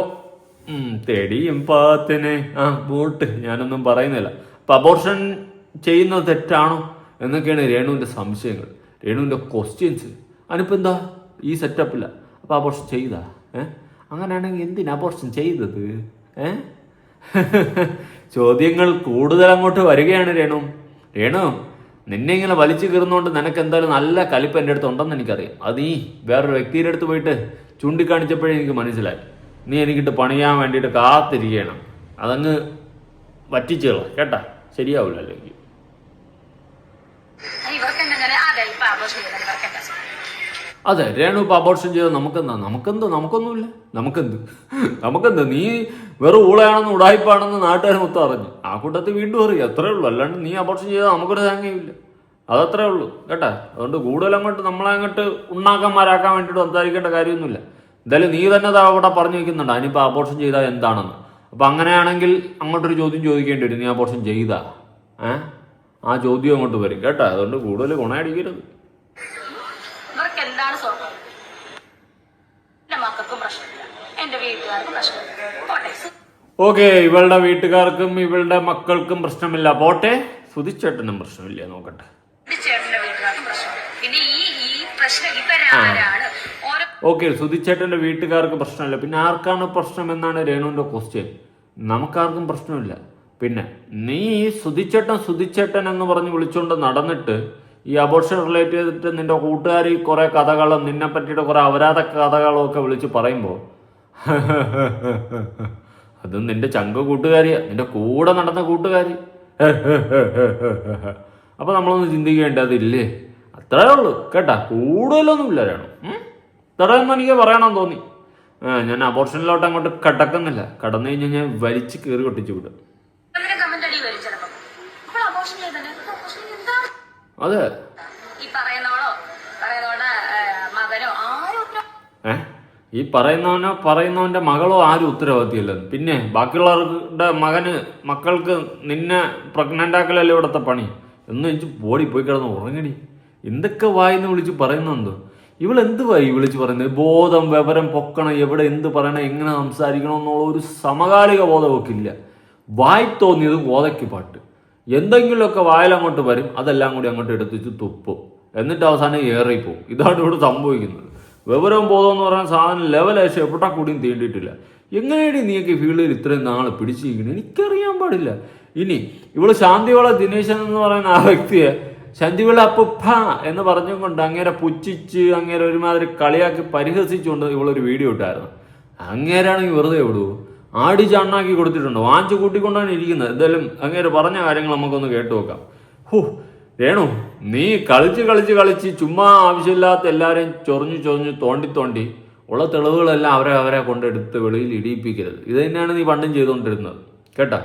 തേടിയും പാത്തിന് ബോട്ട് ഞാനൊന്നും പറയുന്നില്ല. അപ്പൊ അബോർഷൻ ചെയ്യുന്നത് തെറ്റാണോ എന്നൊക്കെയാണ് രേണുവിന്റെ സംശയങ്ങൾ, രേണുവിന്റെ ക്വസ്റ്റ്യൻസ്. അതിനിപ്പോൾ എന്താ ഈ സെറ്റപ്പില്ല. അപ്പൊ അബോർഷൻ ചെയ്താ അങ്ങനെയാണെങ്കിൽ എന്തിനാ അബോർഷൻ ചെയ്തത്? ചോദ്യങ്ങൾ കൂടുതൽ അങ്ങോട്ട് വരികയാണ്. രേണു നിന്നെ ഇങ്ങനെ വലിച്ചു കീറുന്നോണ്ട് നിനക്ക് എന്തായാലും നല്ല കലിപ്പ് എൻ്റെ അടുത്ത് ഉണ്ടെന്ന് എനിക്കറിയാം. അത് നീ വേറൊരു വ്യക്തിയുടെ അടുത്ത് പോയിട്ട് ചൂണ്ടിക്കാണിച്ചപ്പോഴേ എനിക്ക് മനസ്സിലായി. നീ എനിക്കിട്ട് പണിയാൻ വേണ്ടിയിട്ട് കാത്തിരിക്കണം. അതങ്ങ് വറ്റിച്ചുകള കേട്ടാ, ശരിയാവില്ല അല്ലെങ്കിൽ. ഇവർക്ക് എന്തെങ്കിലും അതെ ഇപ്പൊ ആഘോഷം ചെയ്താൽ ഇവർക്ക് എന്താ സുഖം? അതെ, രേണു ഇപ്പൊ അബോർഷൻ ചെയ്ത് നമുക്കൊന്നുമില്ല. നമുക്കെന്ത് നീ വെറും ഊളയാണെന്ന് ഉടായ്പാണെന്ന് നാട്ടുകാർ മൊത്തം അറിഞ്ഞു. ആ കൂട്ടത്തിൽ വീണ്ടും അറിയാം, അത്രേ ഉള്ളൂ. അല്ലാണ്ട് നീ അബോർഷൻ ചെയ്താൽ നമുക്കൊരു തേങ്ങയില്ല. അതത്രേ ഉള്ളൂ കേട്ടാ. അതുകൊണ്ട് കൂടുതൽ നമ്മളെ അങ്ങോട്ട് ഉണ്ണാക്കന്മാരാക്കാൻ വേണ്ടിയിട്ട് സംസാരിക്കേണ്ട കാര്യമൊന്നുമില്ല. എന്തായാലും നീ തന്നെ അവിടെ പറഞ്ഞു വയ്ക്കുന്നുണ്ട് അതിനിപ്പോൾ അബോർഷൻ ചെയ്താൽ എന്താണെന്ന്. അപ്പം അങ്ങനെയാണെങ്കിൽ അങ്ങോട്ടൊരു ചോദ്യം ചോദിക്കേണ്ടി വരും, നീ അബോർഷൻ ചെയ്താ ആ ചോദ്യം അങ്ങോട്ട് വരും കേട്ടാ. അതുകൊണ്ട് കൂടുതൽ ഗുണയടിക്കരുത്. ഇവർക്ക് എന്താണ് സ്വർഗം? എന്റെ മക്കൾക്കും പ്രശ്നമില്ല, എന്റെ വീട്ടുകാർക്കും പ്രശ്നമില്ല. പോട്ടെ. ഓക്കെ, ഇവളുടെ വീട്ടുകാർക്കും ഇവളുടെ മക്കൾക്കും പ്രശ്നമില്ല, പോട്ടെ. സുധിച്ചേട്ടനും പ്രശ്നമില്ല, നോക്കട്ടെ. ചേട്ടന്റെ വീട്ടുകാർക്കും പ്രശ്നമില്ല. പിന്നെ ഈ പ്രശ്നം ഇവരാരാണ്? ഓക്കെ, സുധിച്ചേട്ടന്റെ വീട്ടുകാർക്ക് പ്രശ്നമില്ല, പിന്നെ ആർക്കാണ് പ്രശ്നം എന്നാണ് രേണുവിന്റെ ക്വസ്റ്റ്യൻ. നമുക്കാർക്കും പ്രശ്നമില്ല. പിന്നെ നീ സുധിച്ചേട്ടൻ എന്ന് പറഞ്ഞ് വിളിച്ചുകൊണ്ട് നടന്നിട്ട് ഈ അബോർഷൻ റിലേറ്റ് ചെയ്തിട്ട് നിന്റെ കൂട്ടുകാർ കുറെ കഥകളും നിന്നെ പറ്റിയിട്ട് കുറെ അപരാധ കഥകളും ഒക്കെ വിളിച്ച് പറയുമ്പോൾ അതും നിന്റെ ചങ്ക കൂട്ടുകാരിയാ, നിന്റെ കൂടെ നടന്ന കൂട്ടുകാരി. അപ്പൊ നമ്മളൊന്ന് ചിന്തിക്കേണ്ടതില്ലേ? അത്രേ ഉള്ളൂ കേട്ടാ, കൂടുതലൊന്നുമില്ല രേണു. ഇത്രയൊന്നും എനിക്ക് പറയണമെന്ന് തോന്നി. ഞാൻ അബോർഷനിലോട്ട് അങ്ങോട്ട് കടക്കുന്നില്ല. കടന്നു കഴിഞ്ഞാൽ ഞാൻ വലിച്ച് കയറി കൊട്ടിച്ചു വിടും. കമന്റ് അടി വരും ചിലപ്പോ. അപ്പോൾ അബോർഷൻ ചെയ്താൽ അതെ, ഈ പറയുന്നവളുടെ മകനോ ആരും ഈ പറയുന്നവന്റെ മകളോ ആരും ഉത്തരവാദിയല്ലെന്ന്. പിന്നെ ബാക്കിയുള്ളവരുടെ മക്കൾക്ക് നിന്നെ പ്രഗ്നന്റ് ആക്കലല്ലേ ഇവിടുത്തെ പണി എന്ന് വെച്ച് പോയി കിടന്ന് ഉറങ്ങടി. എന്തൊക്കെ വായിന്ന് വിളിച്ച് പറയുന്നുണ്ടോ? ഇവളെന്തുവായി വിളിച്ച് പറയുന്നത്? ബോധം, വിവരം, പൊക്കണം, എവിടെ എന്ത് പറയണം, എങ്ങനെ സംസാരിക്കണം എന്നുള്ള ഒരു സമകാലിക ബോധമൊക്കെ ഇല്ല. വായി തോന്നിയത് കോതയ്ക്ക് പാട്ട്. എന്തെങ്കിലുമൊക്കെ വായിലങ്ങോട്ട് വരും, അതെല്ലാം കൂടി അങ്ങോട്ട് എടുത്തിച്ച് തുപ്പും, എന്നിട്ട് അവസാനം ഏറിപ്പോവും. ഇതാണ് ഇവിടെ സംഭവിക്കുന്നത്. വിവരവും ബോധം എന്ന് പറയുന്ന സാധനം ലെവലേശം എവിടെ കൂടിയും തീണ്ടിയിട്ടില്ല. എങ്ങനെയാണ് നീയൊക്കെ ഫീൽഡിൽ ഇത്രയും നാളെ പിടിച്ചിരിക്കുന്നത്? എനിക്കറിയാൻ പാടില്ല. ഇനി ഇവള് ശാന്തിവള ദിനേശൻ എന്ന് പറയുന്ന ആ വ്യക്തിയെ ശാന്തിവിള അപ്പുപ്പ എന്ന് പറഞ്ഞുകൊണ്ട് അങ്ങേരെ പുച്ഛിച്ച് അങ്ങേരെ ഒരുമാതിരി കളിയാക്കി പരിഹസിച്ചുകൊണ്ട് ഇവളൊരു വീഡിയോ ഇട്ടായിരുന്നു. അങ്ങേരാണെങ്കിൽ വെറുതെ വിടുവോ? ആടി ചണ്ണാക്കി കൊടുത്തിട്ടുണ്ടോ? വാങ്ങിച്ചു കൂട്ടിക്കൊണ്ടാണ് ഇരിക്കുന്നത്. എന്തായാലും അങ്ങേര് പറഞ്ഞ കാര്യങ്ങൾ നമുക്കൊന്ന് കേട്ടു നോക്കാം. രേണു, നീ കളിച്ച് ചുമ്മാ ആവശ്യമില്ലാത്ത എല്ലാവരെയും ചൊറിഞ്ഞു തോണ്ടി ഉള്ള തെളിവുകളെല്ലാം അവരെ കൊണ്ടെടുത്ത് വെളിയിൽ ഇടിയിപ്പിക്കരുത്. ഇത് തന്നെയാണ് നീ പണ്ടും ചെയ്തുകൊണ്ടിരുന്നത് കേട്ടാ.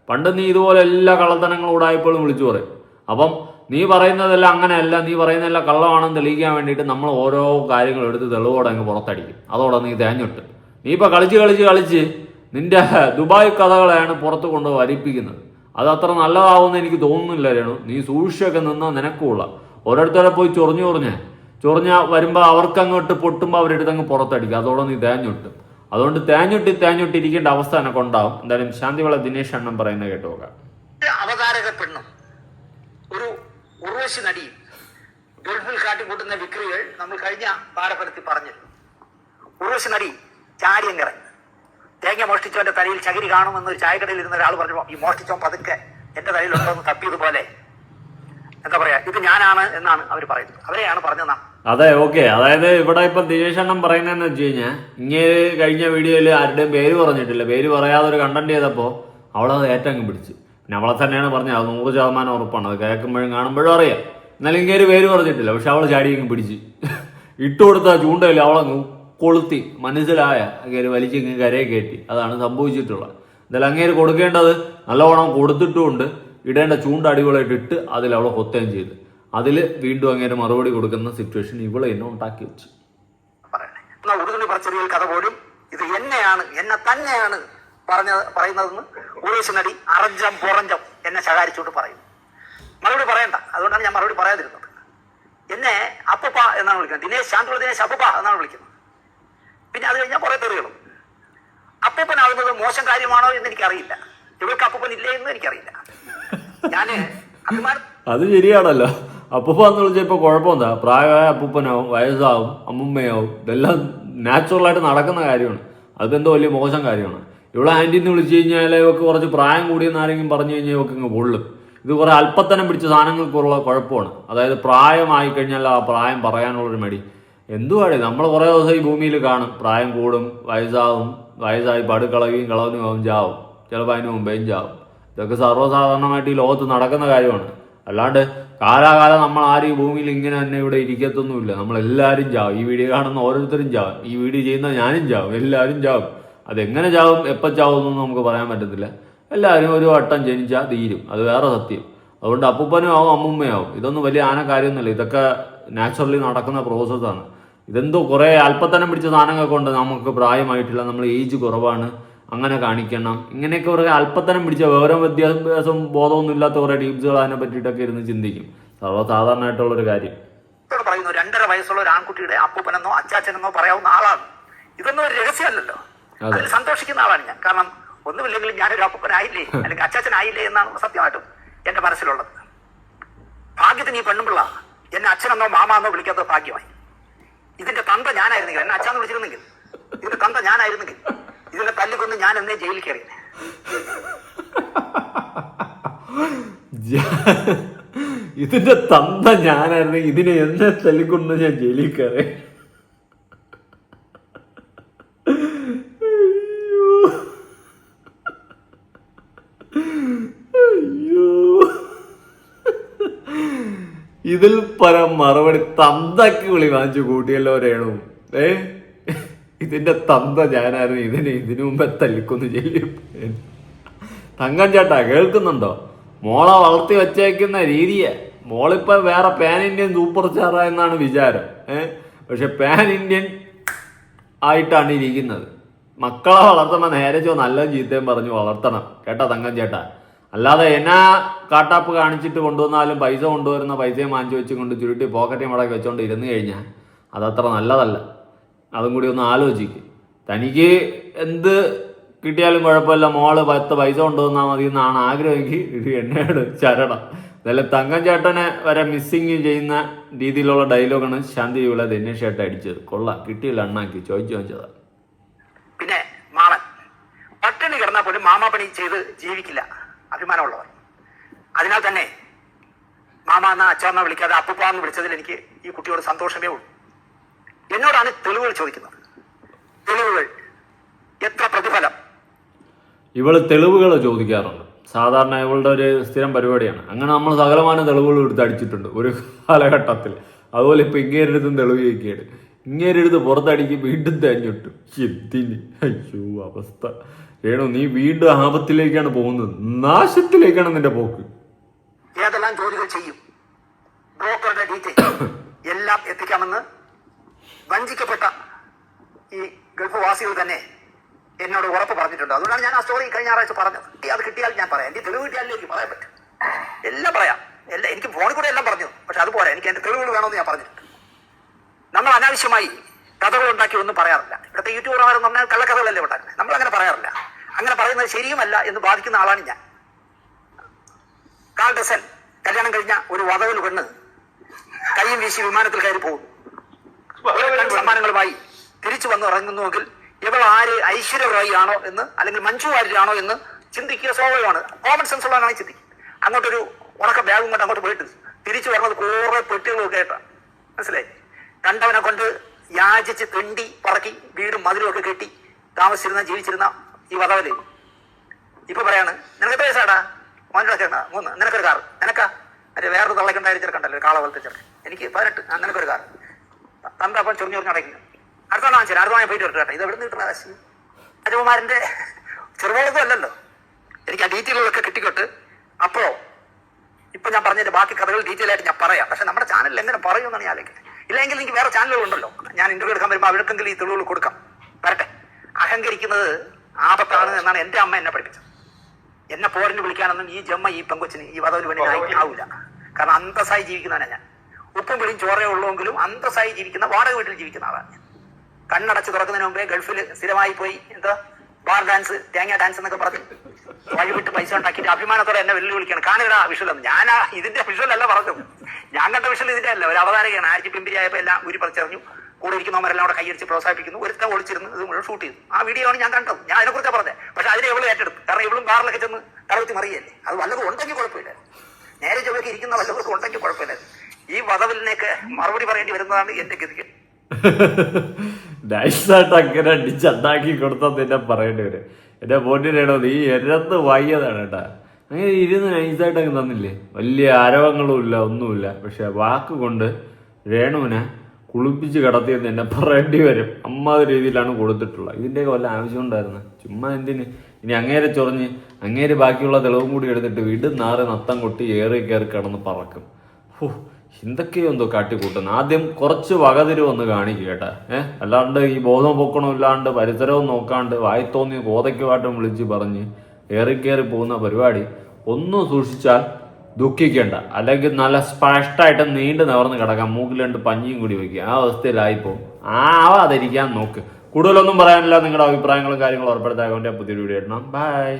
പണ്ട് നീ ഇതുപോലെ എല്ലാ കള്ളത്തനങ്ങളും ഉടായപ്പോഴും വിളിച്ചു പറയും. അപ്പം നീ പറയുന്നതെല്ലാം അങ്ങനെയല്ല, നീ പറയുന്നതെല്ലാം കള്ളമാണെന്ന് തെളിയിക്കാൻ വേണ്ടിയിട്ട് നമ്മൾ ഓരോ കാര്യങ്ങളും എടുത്ത് തെളിവോടെ അങ്ങ് പുറത്തടിക്കും. അതോടെ നീ തേഞ്ഞിട്ട് നീ ഇപ്പം കളിച്ച് നിന്റെ ദുബായ് കഥകളെയാണ് പുറത്ത് കൊണ്ട് വരിപ്പിക്കുന്നത്. അത് അത്ര നല്ലതാവുമെന്ന് എനിക്ക് തോന്നുന്നില്ല രേണു. നീ സൂക്ഷിച്ചൊക്കെ നിന്നാൽ നിനക്കുള്ള ഓരോരുത്തരെ പോയി ചൊറിഞ്ഞ വരുമ്പോൾ അവർക്കങ്ങോട്ട് പൊട്ടുമ്പോൾ അവരെടുത്തങ്ങ് പുറത്തടിക്കും. അതോടെ നീ തേഞ്ഞിട്ടും. അതുകൊണ്ട് തേഞ്ഞിട്ടിരിക്കേണ്ട അവസ്ഥ എനക്ക് ഉണ്ടാവും. എന്തായാലും ശാന്തിവള ദിനേശ് അണ്ണൻ പറയുന്നത് കേട്ടു നോക്കാം. അവതാരക പെണ്ണും ഒരു ഉർവശി നടിയും ഗൾഫിൽ കാട്ടിക്കൂട്ടുന്ന വിക്രികൾ നമ്മൾ കഴിഞ്ഞ പാരഫലത്തിൽ പറഞ്ഞിരുന്നു. ഉർവശി നടി ചാടിയങ്ങിറങ്ങി തേങ്ങ മോഷ്ടിച്ചവന്റെ തലയിൽ ചകിരി കാണുമെന്നൊരു ചായക്കടയിൽ ഇരുന്ന ഒരാൾ പറഞ്ഞു, ഈ മോഷ്ടിച്ചോ പതുക്കെ എന്റെ തലയിലുണ്ടോന്ന് തപ്പിയതുപോലെ എന്താ പറയാ, ഇത് ഞാനാണ് എന്നാണ് അവർ പറയുന്നത്. അവരെയാണ് പറഞ്ഞതെന്നാ. അതെ, ഓക്കെ. അതായത് ഇവിടെ ഇപ്പൊ ദിനേശ് അണ്ണൻ പറയുന്നതെന്ന് വെച്ച് കഴിഞ്ഞാൽ, ഇങ്ങനെ കഴിഞ്ഞ വീഡിയോയിൽ ആരുടെയും പേര് പറഞ്ഞിട്ടില്ല. പേര് പറയാതെ ഒരു കണ്ടന്റ് ചെയ്തപ്പോ അവളത് ഏറ്റങ്ങ് പിടിച്ച്. പിന്നെ അവളെ തന്നെയാണ് പറഞ്ഞത്. അത് 100% ഉറപ്പാണ്. അത് കേൾക്കുമ്പോഴും കാണുമ്പോഴും അറിയാം. എന്നാലും ഇങ്ങനെ പേര് പറഞ്ഞിട്ടില്ല. പക്ഷെ അവള് ചാടിയങ്ങ് പിടിച്ച് ഇട്ടുകൊടുത്ത ചൂണ്ടയിൽ അവളങ്ങ് കൊളുത്തി. മനസ്സിലായ അങ്ങേര് വലിച്ചിങ്ങ് കരയെ കയറ്റി. അതാണ് സംഭവിച്ചിട്ടുള്ളത്. എന്തായാലും അങ്ങേര് കൊടുക്കേണ്ടത് നല്ലവണ്ണം കൊടുത്തിട്ടുമുണ്ട്. ഇടേണ്ട ചൂണ്ട അടിപൊളിയായിട്ട് ഇട്ട് അതിൽ അവളെ കൊത്തുകയും ചെയ്ത് അതിൽ വീണ്ടും അങ്ങേര് മറുപടി കൊടുക്കുന്ന സിറ്റുവേഷൻ ഇവളെ എന്നെ ഉണ്ടാക്കി വെച്ചു. ഉടുതുണി പറച്ചെറിയൽ കഥ പോലും ഇത് എന്നെ തന്നെയാണ് പറയുന്നതെന്ന് ഉർവശി നടി അറഞ്ചം പുറഞ്ചം എന്നെ ശകാരിച്ചുകൊണ്ട് പറയുന്നു. മറുപടി പറയണ്ട, അതുകൊണ്ടാണ് ഞാൻ മറുപടി പറയാതിരുന്നത്. എന്നെ അപ്പൂപ്പ എന്നാണ് വിളിക്കുന്നത്. ശാന്തിവള ദിനേശ് അപ്പൂപ്പ എന്നാണ് വിളിക്കുന്നത്. പിന്നെ അത് കഴിഞ്ഞാൽ കുറെ തെറികളും. അപ്പൂപ്പനാകുന്നത് മോശം കാര്യമാണോ എന്ന് എനിക്കറിയില്ല. ഇവൾക്ക് അപ്പൂപ്പൻ ഇല്ലേ എന്ന് എനിക്കറിയില്ല. ഞാന് അത് ശരിയാണല്ലോ. അപ്പൂപ്പാന്ന് വിളിച്ചാൽ ഇപ്പൊ കുഴപ്പമെന്താ? പ്രായമായ അപ്പൂപ്പനാവും, വയസ്സാവും, അമ്മുമ്മയാവും. ഇതെല്ലാം നാച്ചുറലായിട്ട് നടക്കുന്ന കാര്യമാണ്. അതെന്തോ വലിയ മോശം കാര്യമാണ്. ഇവിടെ ആന്റിന്ന് വിളിച്ചു കഴിഞ്ഞാൽ ഇവർക്ക് കുറച്ച് പ്രായം കൂടിയെന്ന് ആരെങ്കിലും പറഞ്ഞു കഴിഞ്ഞാൽ ഇവർക്ക് ഇങ്ങ് പൊള്ളും. ഇത് കുറെ അല്പത്തനം പിടിച്ച സാധനങ്ങൾക്കുള്ള കുഴപ്പമാണ്. അതായത് പ്രായമായി കഴിഞ്ഞാൽ ആ പ്രായം പറയാനുള്ളൊരു മടി. എന്തുവാടി, നമ്മൾ കുറേ ദിവസം ഈ ഭൂമിയിൽ കാണും. പ്രായം കൂടും, വയസ്സായി പടുകളയും കളവനും ചാവും. ചിലപ്പോൾ അതിന് മുമ്പേയും ചാവും. ഇതൊക്കെ സർവ്വസാധാരണമായിട്ട് ഈ ലോകത്ത് നടക്കുന്ന കാര്യമാണ്. അല്ലാണ്ട് കാലാകാലം നമ്മൾ ആരും ഈ ഭൂമിയിൽ ഇങ്ങനെ തന്നെ ഇവിടെ ഇരിക്കത്തൊന്നുമില്ല. നമ്മളെല്ലാവരും ചാവും. ഈ വീഡിയോ കാണുന്ന ഓരോരുത്തരും ചാവും. ഈ വീഡിയോ ചെയ്യുന്ന ഞാനും ചാവും. എല്ലാവരും ചാവും. അതെങ്ങനെ ചാവും എപ്പോൾ ചാവും എന്നൊന്നും നമുക്ക് പറയാൻ പറ്റത്തില്ല. എല്ലാവരും ഒരു വട്ടം ജനിച്ചാൽ തീരും. അത് വേറെ സത്യം. അതുകൊണ്ട് അപ്പൂപ്പനും ആവും അമ്മൂമ്മയാവും. ഇതൊന്നും വലിയ ആന കാര്യമൊന്നുമില്ല. ഇതൊക്കെ നാച്ചുറലി നടക്കുന്ന പ്രോസസ്സാണ്. ഇതെന്തോ കുറേ അല്പത്തനം പിടിച്ച സാധനങ്ങളൊക്കെ ഉണ്ട്. നമുക്ക് പ്രായമായിട്ടില്ല, നമ്മൾ ഏജ് കുറവാണ്, അങ്ങനെ കാണിക്കണം, ഇങ്ങനെയൊക്കെ കുറേ അല്പത്തനം പിടിച്ച വിവരം വിദ്യാഭ്യാസം ബോധമൊന്നും ഇല്ലാത്ത കുറേ ടീംസുകൾ അതിനെ പറ്റിയിട്ടൊക്കെ ഇരുന്ന് ചിന്തിക്കും. സർവ്വസാധാരണമായിട്ടുള്ളൊരു കാര്യം. പറയുന്നു 2.5 വയസ്സുള്ള ഒരു ആൺകുട്ടിയുടെ അപ്പൂപ്പനെന്നോ അച്ചാച്ചനെന്നോ പറയാവുന്ന ആളാണ്. ഇതൊന്നും ഒരു രഹസ്യമല്ലല്ലോ. അതിൽ സന്തോഷിക്കുന്ന ആളാണ് ഞാൻ. കാരണം ഒന്നുമില്ലെങ്കിലും ഞാനൊരു അപ്പൂപ്പനായില്ലേ അല്ലെങ്കിൽ അച്ചാച്ചനായില്ലേ എന്നാണ് സത്യമായിട്ടും എന്റെ മനസ്സിലുള്ളത്. ഭാഗ്യത്തിന് ഈ പെണ്ണുപിള്ള എന്നെ അച്ഛനെന്നോ മാമാന്നോ വിളിക്കാത്ത ഭാഗ്യമായി. ഇതിന്റെ തന്ത ഞാനായിരുന്നെങ്കിൽ, എന്നെ അച്ഛാന്ന് വിളിച്ചിരുന്നെങ്കിൽ, ഇതിന്റെ തന്ത ഞാനായിരുന്നെങ്കിൽ ഇതിനെ തല്ലിക്കൊന്ന് ഞാൻ എന്നേ ജയിലിൽ കയറി. ഇതിന്റെ തന്ത ഞാനായിരുന്നെങ്കിൽ ഇതിനെ എന്നെ തല്ലിക്കൊണ്ട് ഞാൻ ജയിലിൽ കയറി. ഇതിൽ പരം മറുപടി തന്തക്ക് വിളി വാങ്ങിച്ചു കൂട്ടിയല്ലോ രേണു. ഇതിന്റെ തന്ത ഞാനായിരുന്നു, ഇതിനു മുമ്പേ തല്ലിക്കൊന്ന് ചെയ്യും. തങ്കം ചേട്ടാ കേൾക്കുന്നുണ്ടോ? മോളെ വളർത്തി വെച്ചേക്കുന്ന രീതിയെ. മോളിപ്പോ വേറെ പാൻ ഇന്ത്യൻ സൂപ്പർ സ്റ്റാർ എന്നാണ് വിചാരം. പക്ഷെ പാൻ ഇന്ത്യൻ ആയിട്ടാണ് ഇരിക്കുന്നത്. മക്കളെ വളർത്തണം, നേരെ നല്ല ചീത്തയും പറഞ്ഞു വളർത്തണം കേട്ടാ തങ്കം ചേട്ടാ. അല്ലാതെ എന്നാ കാട്ടാപ്പ് കാണിച്ചിട്ട് കൊണ്ടുവന്നാലും പൈസ കൊണ്ടുവരുന്ന പൈസയും വാങ്ങിച്ചു വെച്ചും കൊണ്ട് ചുരുട്ടി പോക്കറ്റ് മടക്കി വെച്ചോണ്ട് ഇരുന്ന് കഴിഞ്ഞാൽ അതത്ര നല്ലതല്ല. അതും കൂടി ഒന്ന് ആലോചിക്കും. തനിക്ക് എന്ത് കിട്ടിയാലും കുഴപ്പമില്ല, മോള് 10 പൈസ കൊണ്ടുവന്നാൽ മതി എന്നാണ് ആഗ്രഹമെങ്കിൽ ഇത് എന്നോട് ചരണം. അതല്ല തങ്കം ചേട്ടനെ വരെ മിസ്സിങ് ചെയ്യുന്ന രീതിയിലുള്ള ഡയലോഗാണ് ശാന്തി ഇവിടെ ദിനേശ് ചേട്ടൻ അടിച്ചത്. കൊള്ളാം, കിട്ടിയില്ല അണ്ണാക്കി ചോദിച്ചതാ. പിന്നെ മാമൻ പട്ടിണി കിടന്നാൽ പോലും മാമാപ്പണി ചെയ്ത് ജീവിക്കില്ല അഭിമാനമുള്ളവർ. അതിനാൽ തന്നെ മാമ എന്ന അച്ഛാന്ന വിളിക്കാതെ അപ്പൂപ്പ എന്ന് വിളിച്ചതിൽ എനിക്ക് ഈ കുട്ടിയോട് സന്തോഷമേ ഉള്ളൂ. എന്നോടാണ് തെളിവുകൾ ചോദിക്കുന്നത്. തെളിവുകൾ എത്ര പ്രതിഫലം? ഇവള് തെളിവുകൾ ചോദിക്കാറുണ്ട്. സാധാരണ ഇവളുടെ ഒരു സ്ഥിരം പരിപാടിയാണ്. അങ്ങനെ നമ്മൾ സകലമാന തെളിവുകൾ എടുത്ത് അടിച്ചിട്ടുണ്ട് ഒരു കാലഘട്ടത്തിൽ. അതുപോലെ ഇപ്പൊ ഇങ്ങേരെടുത്തും തെളിവ് ചോദിക്കുകയാണ്. ഇങ്ങേരെടുത്ത് പുറത്തടിക്ക് വീണ്ടും തേഞ്ഞിട്ടു. എന്തിന്? അയ്യോ അവസ്ഥ. രേണു, നീ വീണ്ടും ആപത്തിലേക്കാണ് പോകുന്നത്. നാശത്തിലേക്കാണ് നിന്റെ പോക്ക്. ഏതെല്ലാം ജോലികൾ ചെയ്യും, ബ്രോക്കറുടെ ഡീറ്റെയിൽ എല്ലാം എത്തിക്കാമെന്ന് വഞ്ചിക്കപ്പെട്ട ഈ ഗൾഫ് വാസികൾ തന്നെ എന്നോട് ഉറപ്പ് പറഞ്ഞിട്ടുണ്ട്. അതുകൊണ്ടാണ് ഞാൻ ആ സ്റ്റോറി കഴിഞ്ഞ ഞായറാഴ്ച പറഞ്ഞത്. അത് കിട്ടിയാൽ ഞാൻ പറയാം. എനിക്ക് തെളിവ് കിട്ടിയാലേ എനിക്ക് പറയാൻ പറ്റും. എല്ലാം പറയാം. എനിക്ക് ഫോണിൽ കൂടെ എല്ലാം പറഞ്ഞു. പക്ഷെ അതുപോലെ എനിക്ക് എന്റെ തെളിവുകൾ വേണമെന്ന് ഞാൻ പറഞ്ഞിട്ടുണ്ട്. നമ്മൾ അനാവശ്യമായി കഥകൾ ഉണ്ടാക്കി ഒന്നും പറയാറില്ല. ഇവിടുത്തെ യൂട്യൂബർമാരെന്ന് പറഞ്ഞാൽ കള്ളക്കഥകളല്ലേ ഉണ്ടാക്കുന്നത്. നമ്മൾ അങ്ങനെ പറയാറില്ല. അങ്ങനെ പറയുന്നത് ശരിയുമല്ല എന്ന് ബാധിക്കുന്ന ആളാണ് ഞാൻ. കാൾ ഡസൻ കല്യാണം കഴിഞ്ഞ ഒരു വധവൽ പെണ്ണ് കൈയും വീശി വിമാനത്തിൽ കയറി പോകുന്നു. സമ്മാനങ്ങളുമായി തിരിച്ചു വന്ന് ഇറങ്ങുന്നുവെങ്കിൽ ഇവൾ ആര് ഐശ്വര്യ റായി ആണോ എന്ന് അല്ലെങ്കിൽ മഞ്ജു വാര്യരാണോ എന്ന് ചിന്തിക്കുക സ്വാഭാവികമാണ്. കോമൺ സെൻസ് ഉള്ളതാണ് ചിന്തിക്കുക. അങ്ങോട്ടൊരു ഉണക്ക ബാഗും കൊണ്ട് അങ്ങോട്ട് പോയിട്ട് തിരിച്ചു വരുന്നത് കുറെ പെട്ടികളൊക്കെ ആയിട്ടാണ്. മനസ്സിലായി? കണ്ടവനെ കൊണ്ട് യാചിച്ച് തെണ്ടി പറക്കി വീടും മതിലും ഒക്കെ കെട്ടി താമസിച്ചിരുന്ന ജീവിച്ചിരുന്ന ഈ വധവല് ഇപ്പൊ പറയാണ്, നിനക്ക് എത്ര വയസ്സാടാ? മോനൊക്കെ 3. നിനക്കൊരു കാർ. നിനക്കാ മറ്റേ വേറൊരു തള്ളക്കുണ്ടായ ചെറുക്കണ്ടല്ലോ, കാള പോലത്തെ ചെറുക്കൻ. എനിക്ക് 18. നിനക്കൊരു കാർ. തന്ത അപ്പം ചൊറിഞ്ഞടക്കുന്നു. അടുത്ത വാങ്ങിച്ചു. അടുത്ത വാങ്ങി പോയിട്ട് വരട്ടെ. ഇത് എവിടെ നിന്ന് കിട്ടുന്ന കാശ്? രാജകുമാരന്റെ ചെറുപോലത്തും അല്ലല്ലോ. എനിക്ക് ആ ഡീറ്റെയിലുകളൊക്കെ കിട്ടിക്കൊട്ട് അപ്പോ ഇപ്പൊ ഞാൻ പറഞ്ഞതിന്റെ ബാക്കി കഥകൾ ഡീറ്റെയിൽ ആയിട്ട് ഞാൻ പറയാം. പക്ഷെ നമ്മുടെ ചാനലിൽ എങ്ങനെ പറയുമെന്നാണ് ഞാൻ ആലോചിക്കുന്നത്. ഇല്ലെങ്കിൽ എനിക്ക് വേറെ ചാനലുകൾ ഉണ്ടല്ലോ. ഞാൻ ഇന്റർവ്യൂ എടുക്കാൻ വരുമ്പോൾ അവർക്കെങ്കിലും ഈ തെളിവുകൾ കൊടുക്കാം. വരട്ടെ. അഹങ്കരിക്കുന്നത് ആപത്താണ് എന്നാണ് എന്റെ അമ്മ എന്നെ പഠിപ്പിച്ചത്. എന്നെ പോരിന് വിളിക്കാനൊന്നും ഈ ജമ്മ ഈ പെങ്കൊച്ചിന് ഈ വധവിന് വേണ്ടി ആവില്ല. കാരണം അന്തസ്സായി ജീവിക്കുന്നവനാണ് ഞാൻ. ഉപ്പും പിടിയും ചോറേ ഉള്ളൂവെങ്കിലും അന്തസ്സായി ജീവിക്കുന്ന വാടക വീട്ടിൽ ജീവിക്കുന്ന ആളാണ് ഞാൻ. കണ്ണടച്ച് തുറക്കുന്നതിന് മുമ്പേ ഗൾഫിൽ സ്ഥിരമായി പോയി എന്താ ബാർ ഡാൻസ്, തേങ്ങ ഡാൻസ് എന്നൊക്കെ പറഞ്ഞ് വഴിവിട്ട് പൈസ ഉണ്ടാക്കിയിട്ട് അഭിമാനത്തോടെ എന്നെ വെല്ലുവിളിക്കുകയാണ്. കാണിടാ വിഷൽ എന്ന്. ഞാൻ ഇതിന്റെ വിഷൽ അല്ല പറഞ്ഞത്. ഞാൻ കണ്ട വിഷൽ ഇതിന്റെ അല്ല. ഒരു അവതാരകയാണ്. ആഴ്ച പിമ്പിരിയായപ്പോൾ എല്ലാം ഊരി പറിച്ചറിഞ്ഞു. കൂടെ ഇരിക്കുന്നവരെല്ലാം അവിടെ കൈയടിച്ച് പ്രോത്സാഹിപ്പിക്കുന്നു. ഒരുത്ത ഒളിച്ചിരുന്ന് ഇത് മുഴുവൻ ഷൂട്ട് ചെയ്തു. ആ വീഡിയോ ആണ് ഞാൻ കണ്ടത്. ഞാൻ അതിനെക്കുറിച്ചാണ് പറഞ്ഞത്. പക്ഷെ അതിനെ എവളും ഏറ്റെടുത്തു. കാരണം ഇവളും ബാറിലൊക്കെ ചെന്ന് തലവത്തി മറിയല്ലേ. അത് വല്ലതും ഉണ്ടെങ്കിൽ കുഴപ്പമില്ല. നേരെ ചൊവ്വയ്ക്ക് ഇരിക്കുന്ന വല്ലവർക്കും ഉണ്ടെങ്കിൽ കുഴപ്പമില്ല. ഈ വധവിലിനൊക്കെ മറുപടി പറയേണ്ടി വരുന്നതാണ് എന്റെ ഗതിക്ക്. നൈസായിട്ട് അങ്ങനെ അടിച്ചുണ്ടാക്കി കൊടുത്താൽ നിന്നെ പറയേണ്ടി വരും. എന്റെ പൊന്നിനേടോ നീ എരന്ന് വാങ്ങിയതാണ് കേട്ടാ. അങ്ങനെ ഇരുന്ന് നൈസായിട്ടൊക്കെ തന്നില്ലേ, വലിയ ആരവങ്ങളും ഇല്ല, ഒന്നുമില്ല. പക്ഷെ വാക്ക് കൊണ്ട് രേണുവിനെ കുളിപ്പിച്ച് കിടത്തിയെന്ന് എന്നെ പറയേണ്ടി വരും. അമ്മാതിരി രീതിയിലാണ് കൊടുത്തിട്ടുള്ളത്. ഇതിൻ്റെയൊക്കെ വല്ല ആവശ്യം ഉണ്ടായിരുന്നു? ചുമ്മാ എന്തിന്? ഇനി അങ്ങേരെ ചൊറിഞ്ഞ് അങ്ങേര് ബാക്കിയുള്ള തെളിവും കൂടി എടുത്തിട്ട് വീണ്ടും നാറ് നത്തം കൊട്ടി ഏറി കയറി കിടന്ന് പറക്കും. എന്തൊക്കെയോ എന്തോ കാട്ടിക്കൂട്ടുന്നു. ആദ്യം കുറച്ച് വകതിരിവൊന്ന് കാണിക്കുക കേട്ടാ. അല്ലാണ്ട് ഈ ബോധം പൊക്കണമില്ലാണ്ട് പരിസരവും നോക്കാണ്ട് വായി തോന്നി കോതയ്ക്കുമായിട്ടും വിളിച്ച് പറഞ്ഞ് ഏറിക്കയറി പോകുന്ന പരിപാടി ഒന്നും സൂക്ഷിച്ചാൽ ദുഃഖിക്കേണ്ട. അല്ലെങ്കിൽ നല്ല സ്പഷ്ടമായിട്ട് നീണ്ടു നിവർന്ന് കിടക്കാം, മൂക്കിൽ 2 പഞ്ഞിയും കൂടി വയ്ക്കുക. ആ അവസ്ഥയിലായിപ്പോ ആവാതിരിക്കാൻ നോക്ക്. കൂടുതലൊന്നും പറയാനില്ല. നിങ്ങളുടെ അഭിപ്രായങ്ങളും കാര്യങ്ങളും ഉറപ്പെടുത്താൻ പുതിയൊരു വീഡിയോ ഇടണം. ബൈ.